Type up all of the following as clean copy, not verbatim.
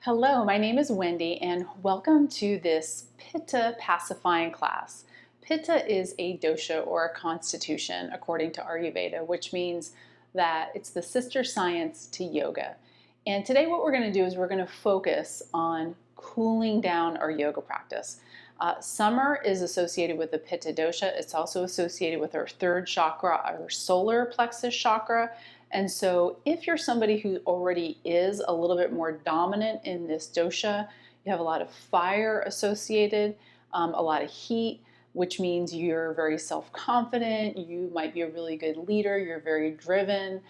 Hello, my name is Wendy and welcome to this Pitta pacifying class. Pitta is a dosha or a constitution according to Ayurveda, which means that it's the sister science to yoga. And today what we're going to do is we're going to focus on cooling down our yoga practice. Summer is associated with the Pitta dosha. It's also associated with our third chakra, our solar plexus chakra. And so if you're somebody who already is a little bit more dominant in this dosha, you have a lot of fire associated, a lot of heat, which means you're very self-confident, you might be a really good leader, you're very driven,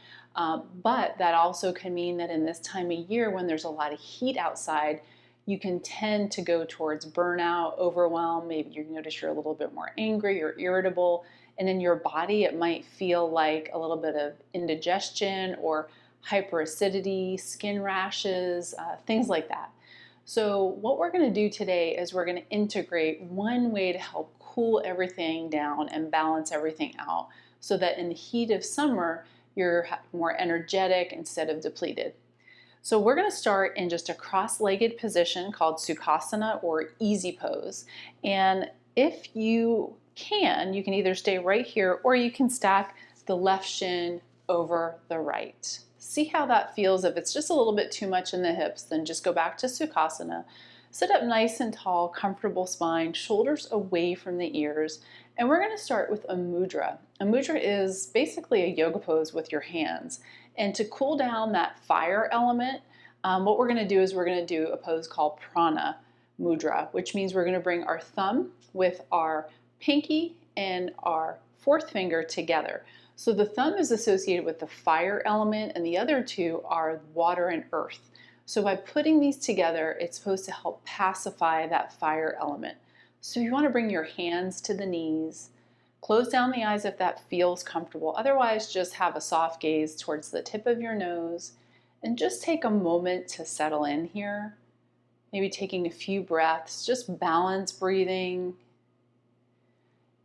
but that also can mean that in this time of year when there's a lot of heat outside, you can tend to go towards burnout, overwhelm. Maybe you notice you're a little bit more angry or irritable. And in your body, it might feel like a little bit of indigestion or hyperacidity, skin rashes, things like that. So what we're going to do today is we're going to integrate one way to help cool everything down and balance everything out so that in the heat of summer, you're more energetic instead of depleted. So we're going to start in just a cross-legged position called Sukhasana or easy pose. And if you can either stay right here or you can stack the left shin over the right. See how that feels. If it's just a little bit too much in the hips, then just go back to Sukhasana. Sit up nice and tall, comfortable spine, shoulders away from the ears. And we're going to start with a mudra. A mudra is basically a yoga pose with your hands. And to cool down that fire element, what we're going to do is we're going to do a pose called prana mudra, which means we're going to bring our thumb with our pinky and our fourth finger together. So the thumb is associated with the fire element and the other two are water and earth. So by putting these together, it's supposed to help pacify that fire element. So you want to bring your hands to the knees, close down the eyes if that feels comfortable. Otherwise, just have a soft gaze towards the tip of your nose and just take a moment to settle in here. Maybe taking a few breaths, just balance breathing.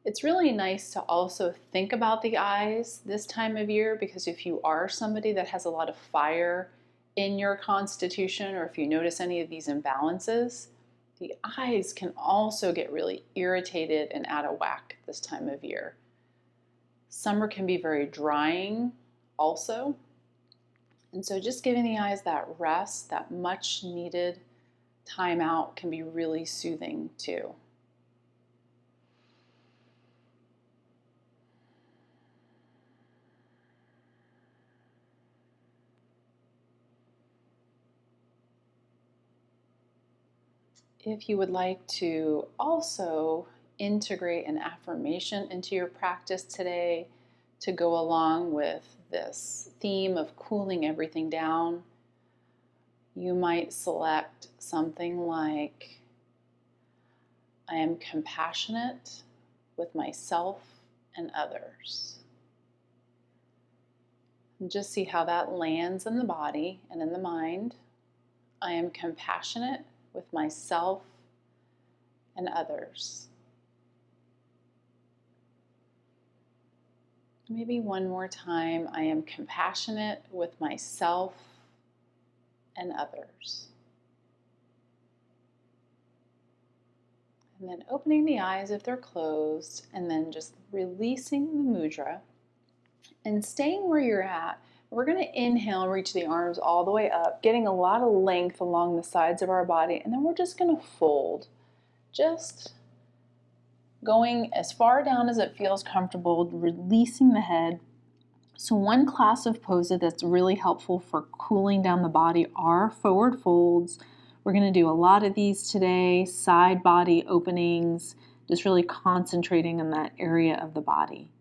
It's really nice to also think about the eyes this time of year because if you are somebody that has a lot of fire in your constitution or if you notice any of these imbalances, the eyes can also get really irritated and out of whack this time of year. Summer can be very drying also. And so just giving the eyes that rest, that much needed time out can be really soothing too. If you would like to also integrate an affirmation into your practice today to go along with this theme of cooling everything down, you might select something like, I am compassionate with myself and others. And just see how that lands in the body and in the mind. I am compassionate with myself and others. Maybe one more time, I am compassionate with myself and others. And then opening the eyes if they're closed, and then just releasing the mudra and staying where you're at. We're going to inhale and reach the arms all the way up, getting a lot of length along the sides of our body, and then we're just going to fold. Just going as far down as it feels comfortable, releasing the head. So one class of poses that's really helpful for cooling down the body are forward folds. We're going to do a lot of these today, side body openings, just really concentrating on that area of the body.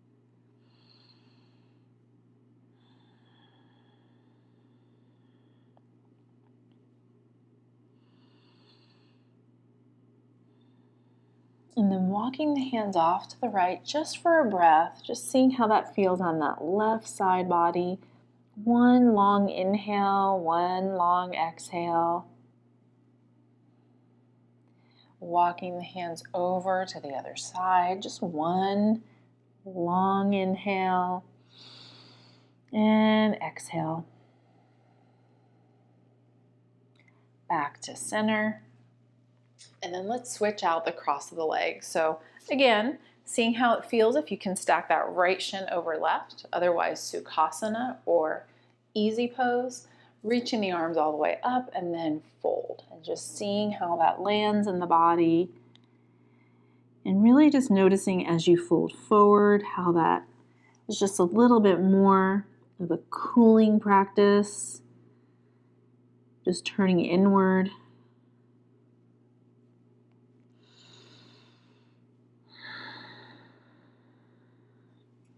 And then walking the hands off to the right just for a breath, just seeing how that feels on that left side body. One long inhale, one long exhale. Walking the hands over to the other side, just one long inhale and exhale. back to center. And then let's switch out the cross of the leg. So again, seeing how it feels if you can stack that right shin over left, otherwise Sukhasana or easy pose, reaching the arms all the way up and then fold. And just seeing how that lands in the body. And really just noticing as you fold forward how that is just a little bit more of a cooling practice. Just turning inward.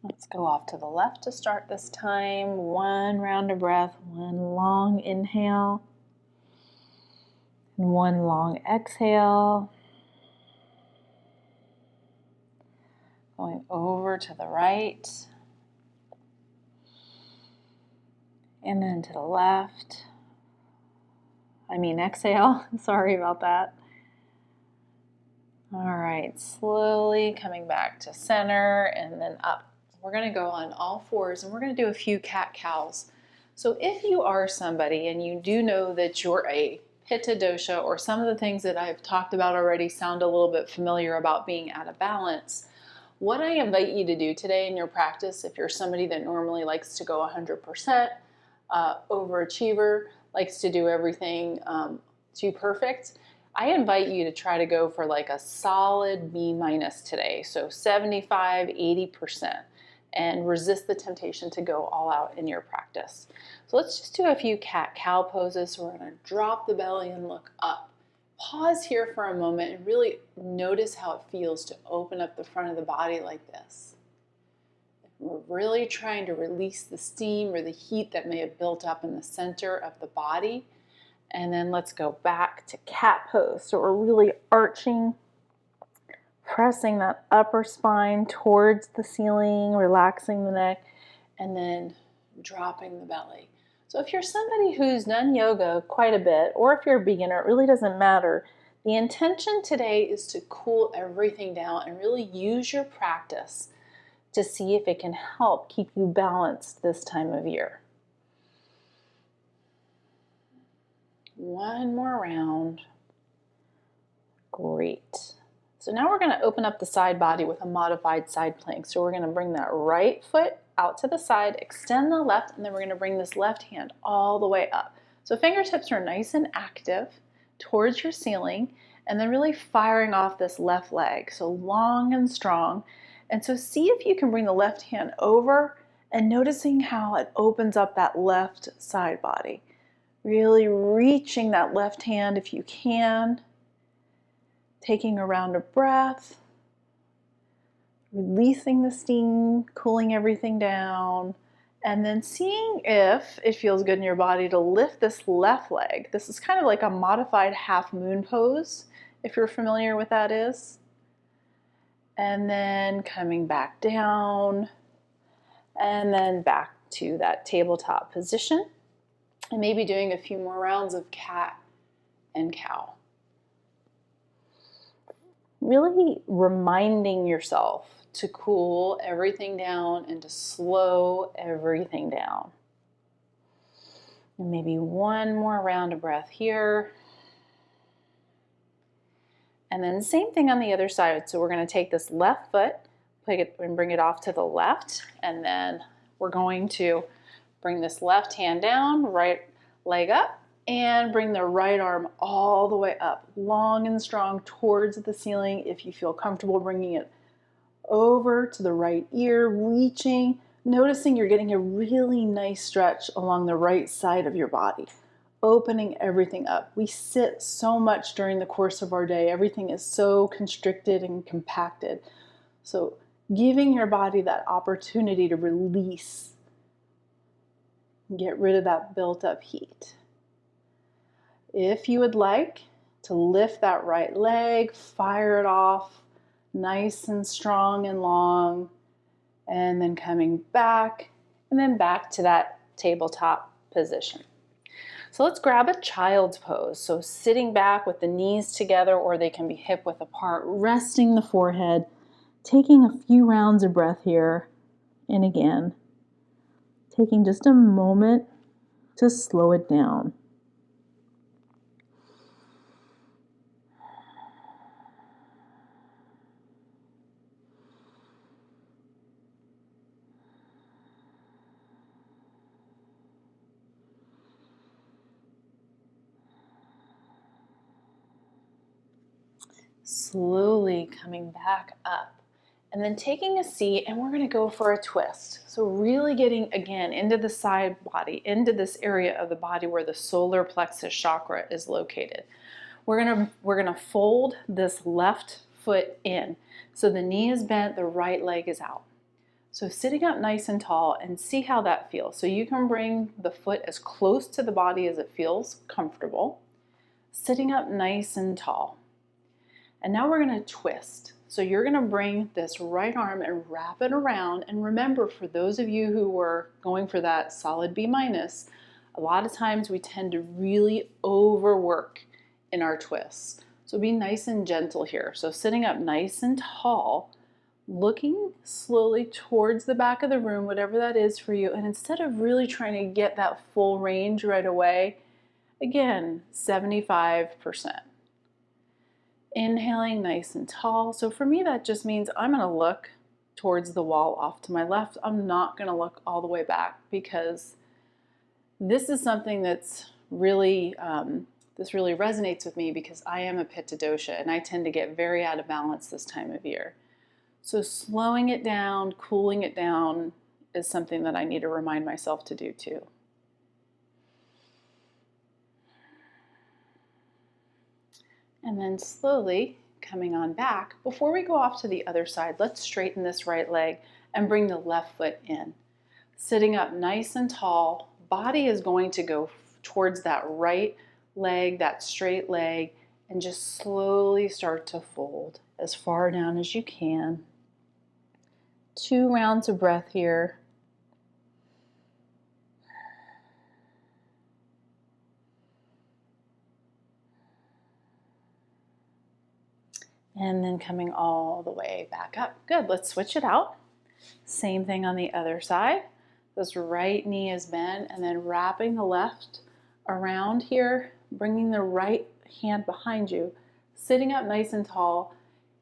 Let's go off to the left to start this time. One round of breath, one long inhale, and one long exhale. Going over to the right, and then to the left. Exhale. Sorry about that. All right, slowly coming back to center and then up. We're going to go on all fours and we're going to do a few cat-cows. So if you are somebody and you do know that you're a Pitta dosha, or some of the things that I've talked about already sound a little bit familiar about being out of balance, what I invite you to do today in your practice, if you're somebody that normally likes to go 100%, overachiever, likes to do everything too perfect, I invite you to try to go for like a solid B- today. So 75, 80%. And resist the temptation to go all out in your practice. So let's just do a few cat-cow poses. So we're going to drop the belly and look up. Pause here for a moment and really notice how it feels to open up the front of the body like this. We're really trying to release the steam or the heat that may have built up in the center of the body. And then let's go back to cat pose. So we're really arching, pressing that upper spine towards the ceiling, relaxing the neck, and then dropping the belly. So if you're somebody who's done yoga quite a bit, or if you're a beginner, it really doesn't matter. The intention today is to cool everything down and really use your practice to see if it can help keep you balanced this time of year. One more round. Great. So now we're going to open up the side body with a modified side plank. So we're going to bring that right foot out to the side, extend the left, and then we're going to bring this left hand all the way up. So fingertips are nice and active towards your ceiling, and then really firing off this left leg. So long and strong. And so see if you can bring the left hand over and noticing how it opens up that left side body. Really reaching that left hand if you can. Taking a round of breath, releasing the steam, cooling everything down, and then seeing if it feels good in your body to lift this left leg. This is kind of like a modified half moon pose, if you're familiar with that is. And then coming back down, and then back to that tabletop position, and maybe doing a few more rounds of cat and cow. Really reminding yourself to cool everything down and to slow everything down. And maybe one more round of breath here. And then same thing on the other side. So we're going to take this left foot, put it and bring it off to the left. And then we're going to bring this left hand down, right leg up, and bring the right arm all the way up, long and strong towards the ceiling. If you feel comfortable bringing it over to the right ear, reaching, noticing you're getting a really nice stretch along the right side of your body, opening everything up. We sit so much during the course of our day. Everything is so constricted and compacted. So giving your body that opportunity to release, get rid of that built up heat. If you would like to lift that right leg, fire it off nice and strong and long, and then coming back, and then back to that tabletop position. So let's grab a child's pose. So sitting back with the knees together, or they can be hip width apart, resting the forehead, taking a few rounds of breath here, and again, taking just a moment to slow it down. slowly coming back up. And then taking a seat, and we're going to go for a twist. So really getting, again, into the side body, into this area of the body where the solar plexus chakra is located. We're going to fold this left foot in. So the knee is bent, the right leg is out. So sitting up nice and tall, and see how that feels. So you can bring the foot as close to the body as it feels comfortable. Sitting up nice and tall. And now we're going to twist. So you're going to bring this right arm and wrap it around. And remember, for those of you who were going for that solid B-, a lot of times we tend to really overwork in our twists. So be nice and gentle here. So sitting up nice and tall, looking slowly towards the back of the room, whatever that is for you. And instead of really trying to get that full range right away, again, 75%. Inhaling nice and tall. So for me, that just means I'm going to look towards the wall off to my left. I'm not going to look all the way back, because this is something that's really, this really resonates with me, because I am a Pitta dosha and I tend to get very out of balance this time of year. So slowing it down, cooling it down is something that I need to remind myself to do too. And then slowly coming on back. Before we go off to the other side, let's straighten this right leg and bring the left foot in. Sitting up nice and tall, body is going to go towards that right leg, that straight leg, and just slowly start to fold as far down as you can. 2 rounds of breath here. And then coming all the way back up. Good, let's switch it out. Same thing on the other side. This right knee is bent, and then wrapping the left around here, bringing the right hand behind you, sitting up nice and tall.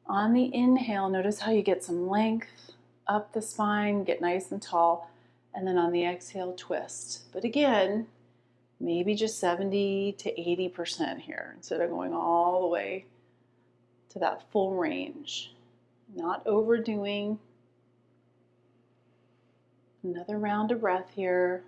On the inhale, notice how you get some length up the spine, get nice and tall, and then on the exhale, twist. But again, maybe just 70 to 80% here, instead of going all the way to that full range. Not overdoing. Another round of breath here.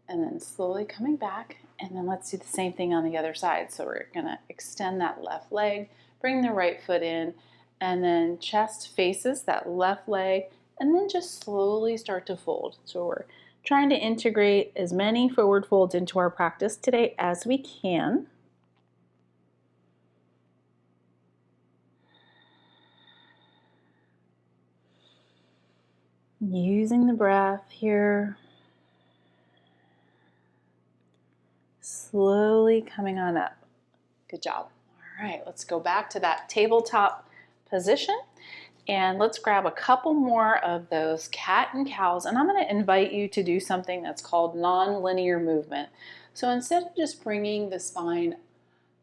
And then slowly coming back, and then let's do the same thing on the other side. So we're going to extend that left leg, bring the right foot in, and then chest faces that left leg, and then just slowly start to fold. So we're trying to integrate as many forward folds into our practice today as we can. Using the breath here. Slowly coming on up. Good job. All right, let's go back to that tabletop position. And let's grab a couple more of those cat and cows. And I'm going to invite you to do something that's called non-linear movement. So instead of just bringing the spine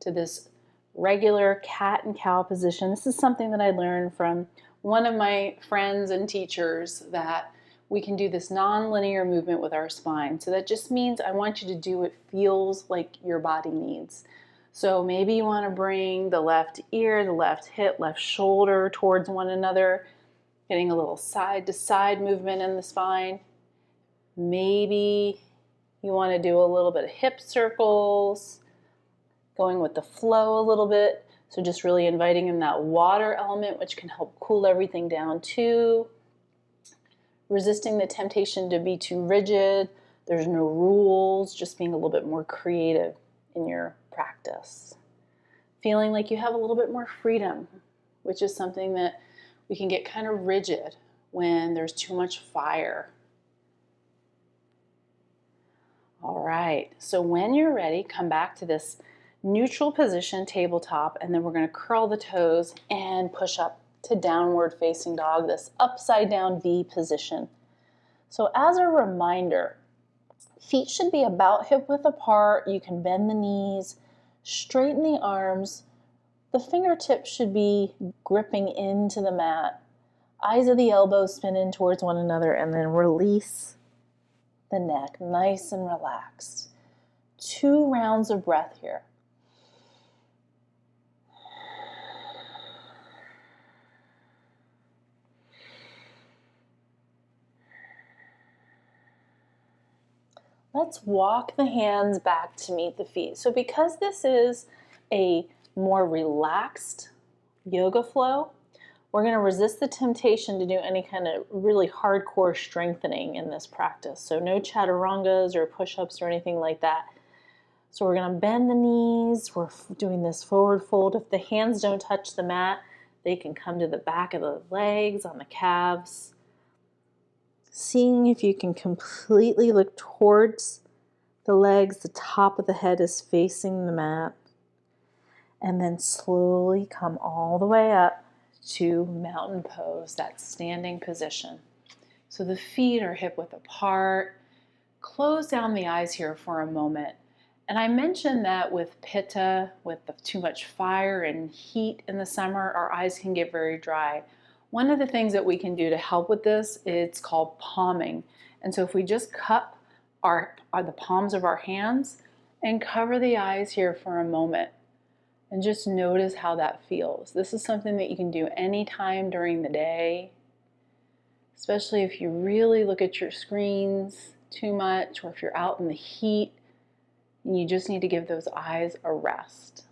to this regular cat and cow position, this is something that I learned from one of my friends and teachers, that we can do this non-linear movement with our spine. So that just means I want you to do what feels like your body needs. So maybe you want to bring the left ear, the left hip, left shoulder towards one another, getting a little side to side movement in the spine. Maybe you want to do a little bit of hip circles, going with the flow a little bit. So just really inviting in that water element, which can help cool everything down too. Resisting the temptation to be too rigid. There's no rules, just being a little bit more creative in your practice. Feeling like you have a little bit more freedom, which is something that we can get kind of rigid when there's too much fire. All right, so when you're ready, come back to this neutral position, tabletop, and then we're going to curl the toes and push up to downward facing dog, this upside down V position. So as a reminder, feet should be about hip width apart. You can bend the knees, straighten the arms. The fingertips should be gripping into the mat. Eyes of the elbows spin in towards one another, and then release the neck, nice and relaxed. 2 rounds of breath here. Let's walk the hands back to meet the feet. So because this is a more relaxed yoga flow, we're going to resist the temptation to do any kind of really hardcore strengthening in this practice. So no chaturangas or push-ups or anything like that. So we're going to bend the knees. We're doing this forward fold. If the hands don't touch the mat, they can come to the back of the legs, on the calves. Seeing if you can completely look towards the legs, the top of the head is facing the mat. And then slowly come all the way up to mountain pose, that standing position. So the feet are hip width apart. Close down the eyes here for a moment. And I mentioned that with Pitta, with too much fire and heat in the summer, our eyes can get very dry. One of the things that we can do to help with this, it's called palming. And so if we just cup the palms of our hands and cover the eyes here for a moment and just notice how that feels. This is something that you can do anytime during the day, especially if you really look at your screens too much or if you're out in the heat and you just need to give those eyes a rest.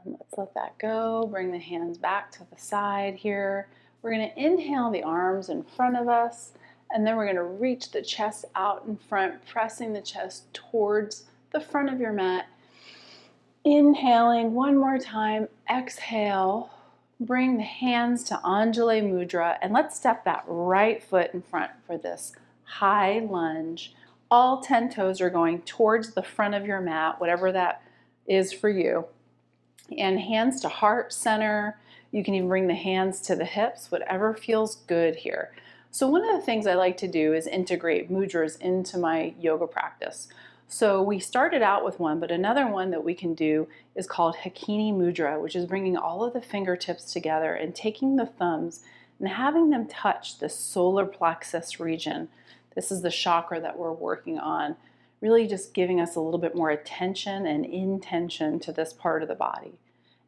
Let's let that go. Bring the hands back to the side here. We're going to inhale the arms in front of us, and then we're going to reach the chest out in front, pressing the chest towards the front of your mat. Inhaling one more time. Exhale. Bring the hands to Anjali Mudra, and let's step that right foot in front for this high lunge. All 10 toes are going towards the front of your mat, whatever that is for you. And hands to heart center. You can even bring the hands to the hips, whatever feels good here. So one of the things I like to do is integrate mudras into my yoga practice. So we started out with one, but another one that we can do is called Hakini Mudra, which is bringing all of the fingertips together and taking the thumbs and having them touch the solar plexus region. This is the chakra that we're working on. Really just giving us a little bit more attention and intention to this part of the body.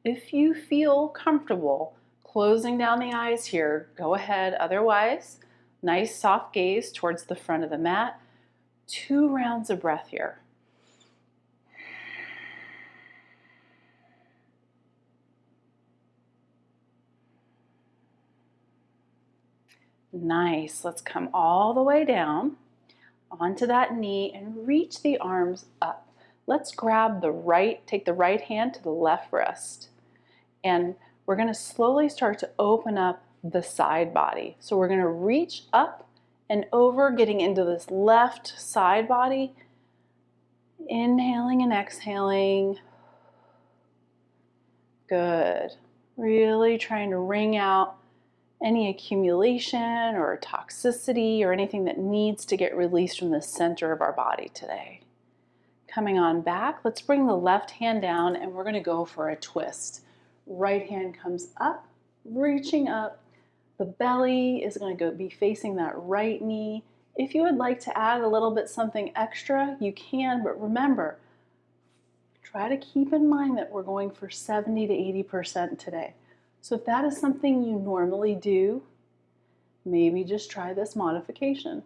If you feel comfortable closing down the eyes here, go ahead. Otherwise, nice soft gaze towards the front of the mat. 2 rounds of breath here. Nice. Let's come all the way down onto that knee and reach the arms up. Let's grab take the right hand to the left wrist. And we're going to slowly start to open up the side body. So we're going to reach up and over, getting into this left side body. Inhaling and exhaling. Good. Really trying to wring out any accumulation or toxicity or anything that needs to get released from the center of our body today. Coming on back, let's bring the left hand down and we're going to go for a twist. Right hand comes up, reaching up. The belly is going to be facing that right knee. If you would like to add a little bit something extra, you can, but remember, try to keep in mind that we're going for 70 to 80% today. So if that is something you normally do, maybe just try this modification.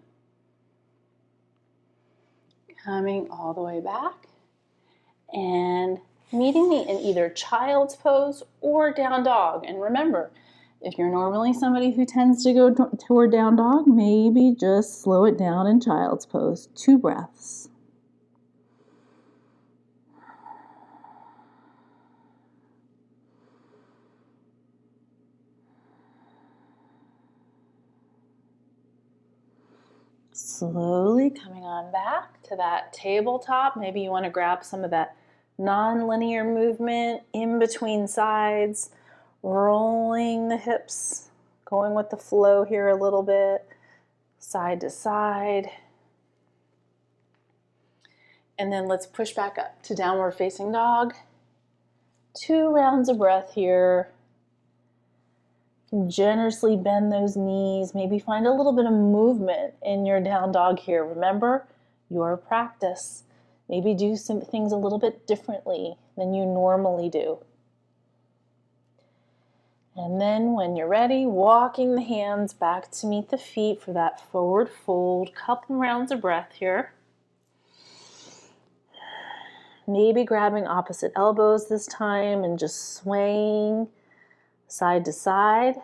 Coming all the way back and meeting me in either child's pose or down dog. And remember, if you're normally somebody who tends to go toward down dog, maybe just slow it down in child's pose. 2 breaths. Slowly coming on back to that tabletop. Maybe you want to grab some of that non-linear movement in between sides, rolling the hips, going with the flow here a little bit, side to side. And then let's push back up to downward facing dog. 2 rounds of breath here. Generously bend those knees. Maybe find a little bit of movement in your down dog here. Remember, your practice. Maybe do some things a little bit differently than you normally do. And then when you're ready, walking the hands back to meet the feet for that forward fold. Couple rounds of breath here. Maybe grabbing opposite elbows this time and just swaying side to side.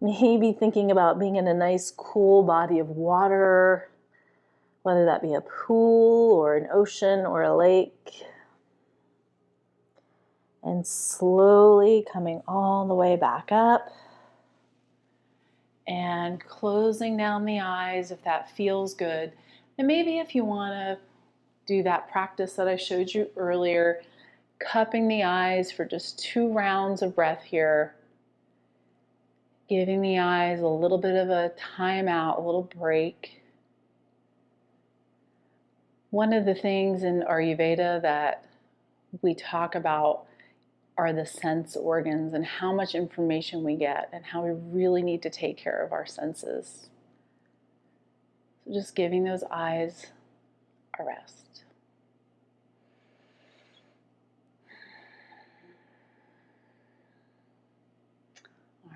Maybe thinking about being in a nice cool body of water, whether that be a pool or an ocean or a lake. And slowly coming all the way back up. And closing down the eyes if that feels good. And maybe if you want to do that practice that I showed you earlier, cupping the eyes for just 2 rounds of breath here. Giving the eyes a little bit of a timeout, a little break. One of the things in Ayurveda that we talk about are the sense organs and how much information we get and how we really need to take care of our senses. So just giving those eyes a rest.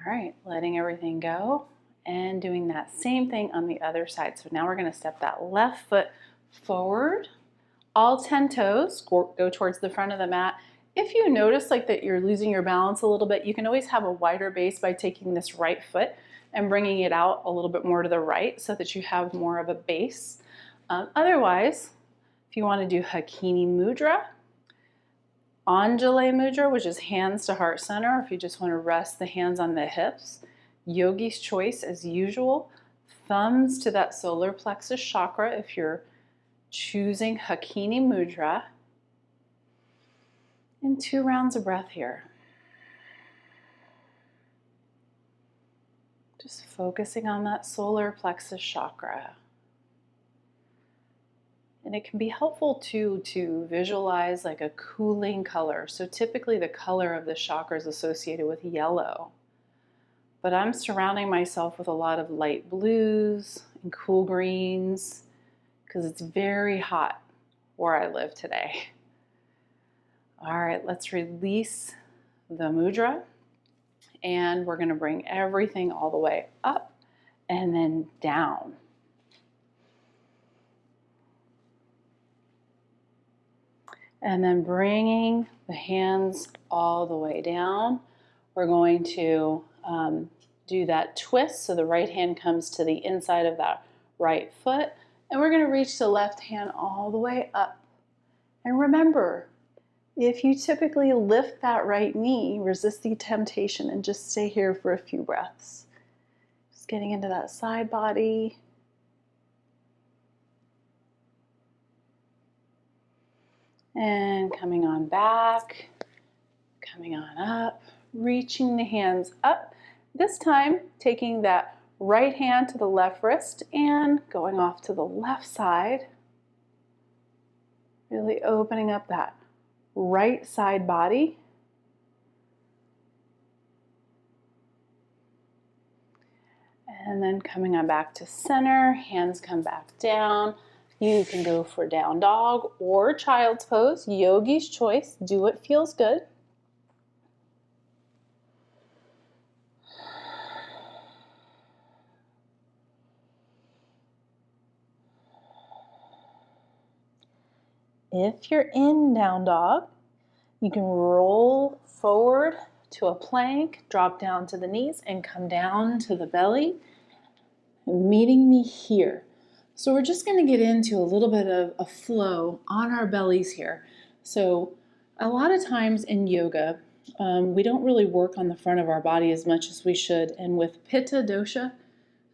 All right, letting everything go and doing that same thing on the other side. So now we're going to step that left foot forward, all 10 toes, go towards the front of the mat. If you notice like that you're losing your balance a little bit, you can always have a wider base by taking this right foot and bringing it out a little bit more to the right so that you have more of a base. Otherwise, if you want to do Hakini Mudra, Anjali Mudra, which is hands to heart center, if you just want to rest the hands on the hips, Yogi's Choice as usual, thumbs to that solar plexus chakra if you're choosing Hakini Mudra. And 2 rounds of breath here. Just focusing on that solar plexus chakra. And it can be helpful too to visualize like a cooling color. So typically the color of the chakra is associated with yellow. But I'm surrounding myself with a lot of light blues and cool greens because it's very hot where I live today. All right, let's release the mudra. And we're going to bring everything all the way up and then down. And then bringing the hands all the way down. We're going to do that twist. So the right hand comes to the inside of that right foot. And we're going to reach the left hand all the way up. And remember, if you typically lift that right knee, resist the temptation and just stay here for a few breaths. Just getting into that side body. And coming on back, coming on up, reaching the hands up. This time, taking that right hand to the left wrist and going off to the left side. Really opening up that right side body. And then coming on back to center, hands come back down. You can go for down dog or child's pose, Yogi's Choice. Do what feels good. If you're in down dog, you can roll forward to a plank, drop down to the knees, and come down to the belly, meeting me here. So we're just going to get into a little bit of a flow on our bellies here. So a lot of times in yoga, we don't really work on the front of our body as much as we should. And with Pitta dosha,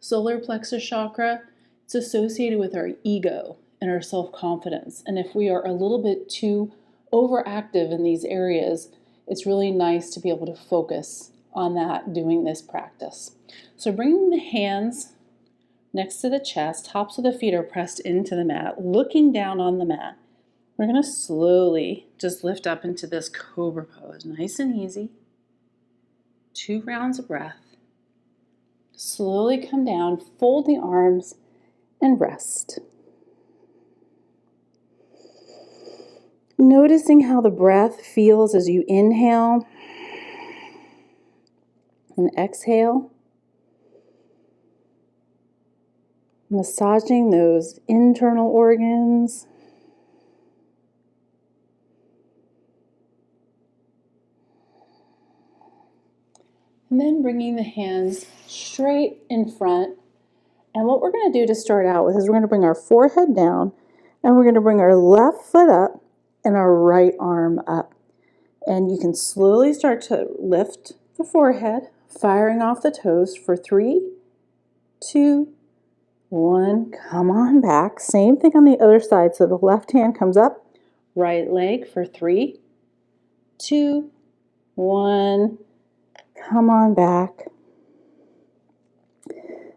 solar plexus chakra, it's associated with our ego and our self-confidence. And if we are a little bit too overactive in these areas, it's really nice to be able to focus on that doing this practice. So bringing the hands next to the chest, tops of the feet are pressed into the mat, looking down on the mat. We're going to slowly just lift up into this cobra pose, nice and easy. 2 rounds of breath. Slowly come down, fold the arms, and rest. Noticing how the breath feels as you inhale and exhale. Massaging those internal organs. And then bringing the hands straight in front. And what we're going to do to start out with is we're going to bring our forehead down and we're going to bring our left foot up and our right arm up. And you can slowly start to lift the forehead, firing off the toes for 3, 2, 1. Come on back. Same thing on the other side. So the left hand comes up, right leg for 3, 2, 1. Come on back.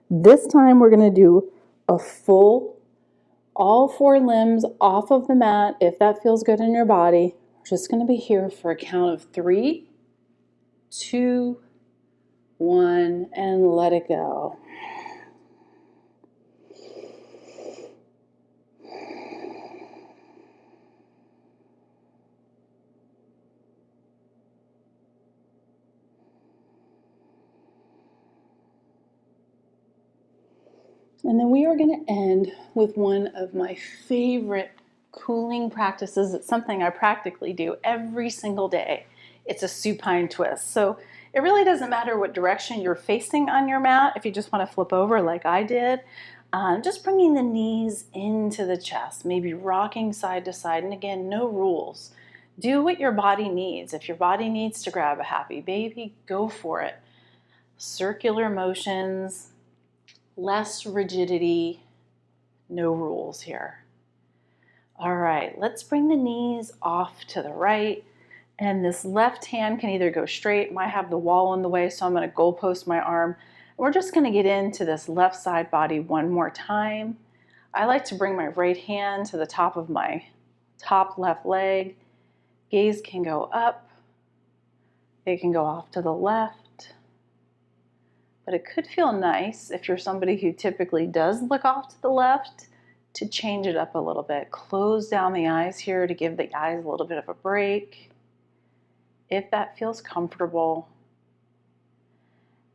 This time we're going to do a full, all 4 limbs off of the mat. If that feels good in your body, we're just going to be here for a count of 3, 2, 1, and let it go. And then we are going to end with one of my favorite cooling practices. It's something I practically do every single day. It's a supine twist. So it really doesn't matter what direction you're facing on your mat. If you just want to flip over like I did, just bringing the knees into the chest, maybe rocking side to side. And again, no rules. Do what your body needs. If your body needs to grab a happy baby, go for it. Circular motions, less rigidity, no rules here. All right, let's bring the knees off to the right. And this left hand can either go straight. I have the wall in the way, so I'm going to goalpost my arm. We're just going to get into this left side body one more time. I like to bring my right hand to the top of my top left leg. Gaze can go up. It can go off to the left. But it could feel nice if you're somebody who typically does look off to the left to change it up a little bit. Close down the eyes here to give the eyes a little bit of a break, if that feels comfortable.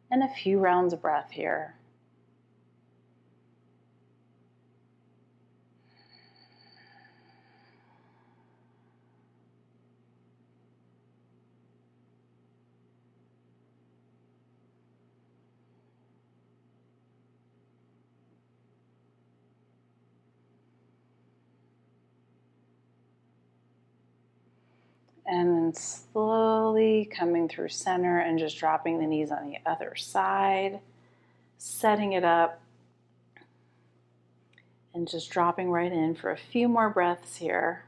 And a few rounds of breath here. And then slowly coming through center and just dropping the knees on the other side, setting it up, and just dropping right in for a few more breaths here.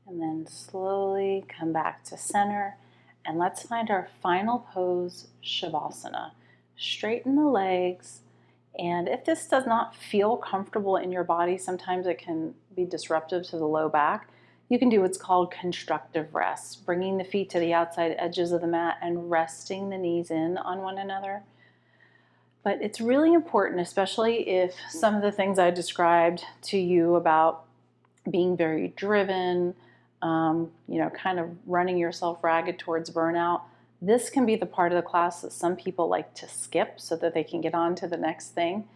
And then slowly come back to center. And let's find our final pose, Shavasana. Straighten the legs. And if this does not feel comfortable in your body, sometimes it can be disruptive to the low back. You can do what's called constructive rest, bringing the feet to the outside edges of the mat and resting the knees in on one another. But it's really important, especially if some of the things I described to you about being very driven, kind of running yourself ragged towards burnout. This can be the part of the class that some people like to skip so that they can get on to the next thing.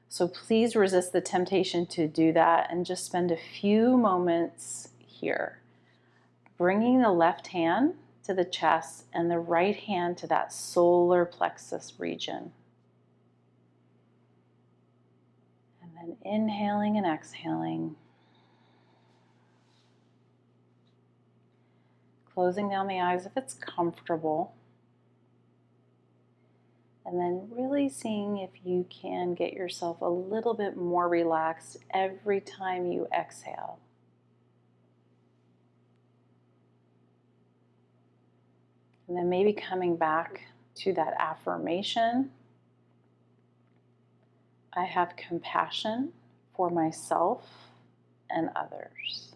So please resist the temptation to do that and just spend a few moments here. Bringing the left hand to the chest and the right hand to that solar plexus region. And then inhaling and exhaling. closing down the eyes if it's comfortable. And then really seeing if you can get yourself a little bit more relaxed every time you exhale. And then maybe coming back to that affirmation. I have compassion for myself and others.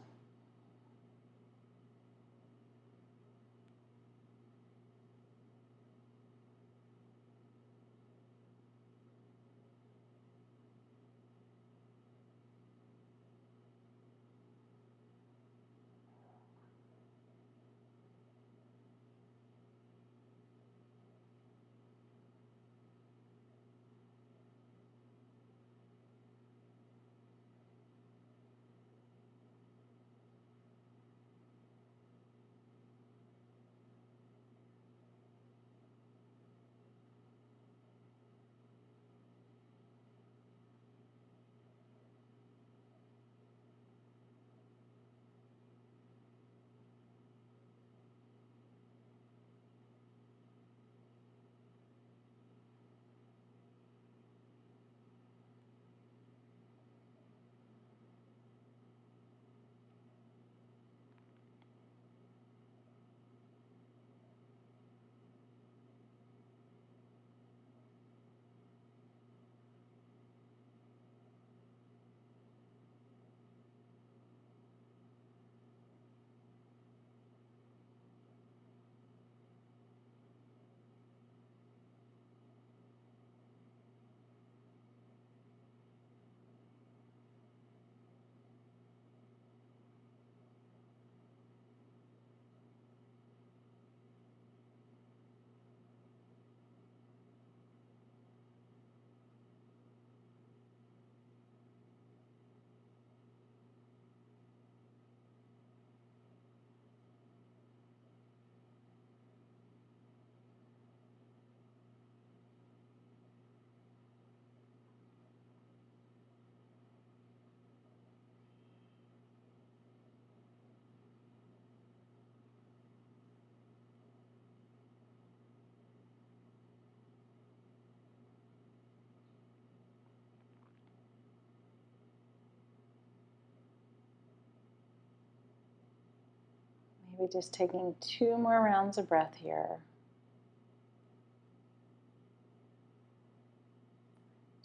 Maybe just taking 2 more rounds of breath here.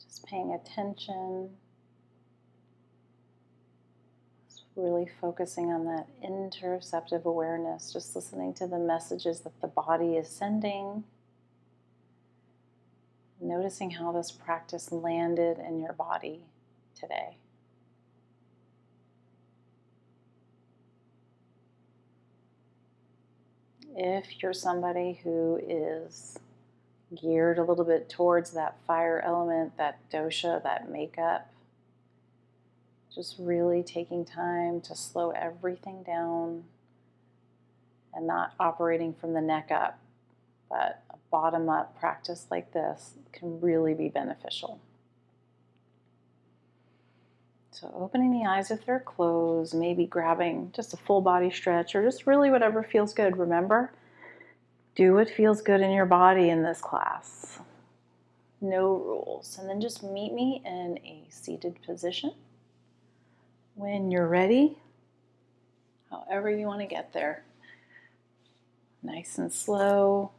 Just paying attention. Just really focusing on that interoceptive awareness, just listening to the messages that the body is sending. Noticing how this practice landed in your body today. If you're somebody who is geared a little bit towards that fire element, that dosha, that makeup, just really taking time to slow everything down and not operating from the neck up, but a bottom-up practice like this can really be beneficial. So opening the eyes if they're closed, maybe grabbing just a full body stretch or just really whatever feels good. Remember, do what feels good in your body in this class. No rules. And then just meet me in a seated position when you're ready, however you want to get there. Nice and slow.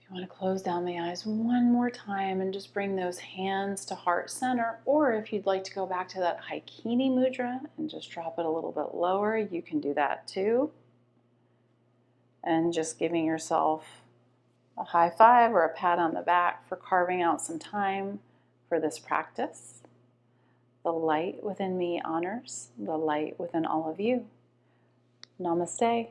You want to close down the eyes one more time and just bring those hands to heart center, or if you'd like to go back to that Haikini mudra and just drop it a little bit lower, you can do that too. And just giving yourself a high five or a pat on the back for carving out some time for this practice. The light within me honors the light within all of you. Namaste.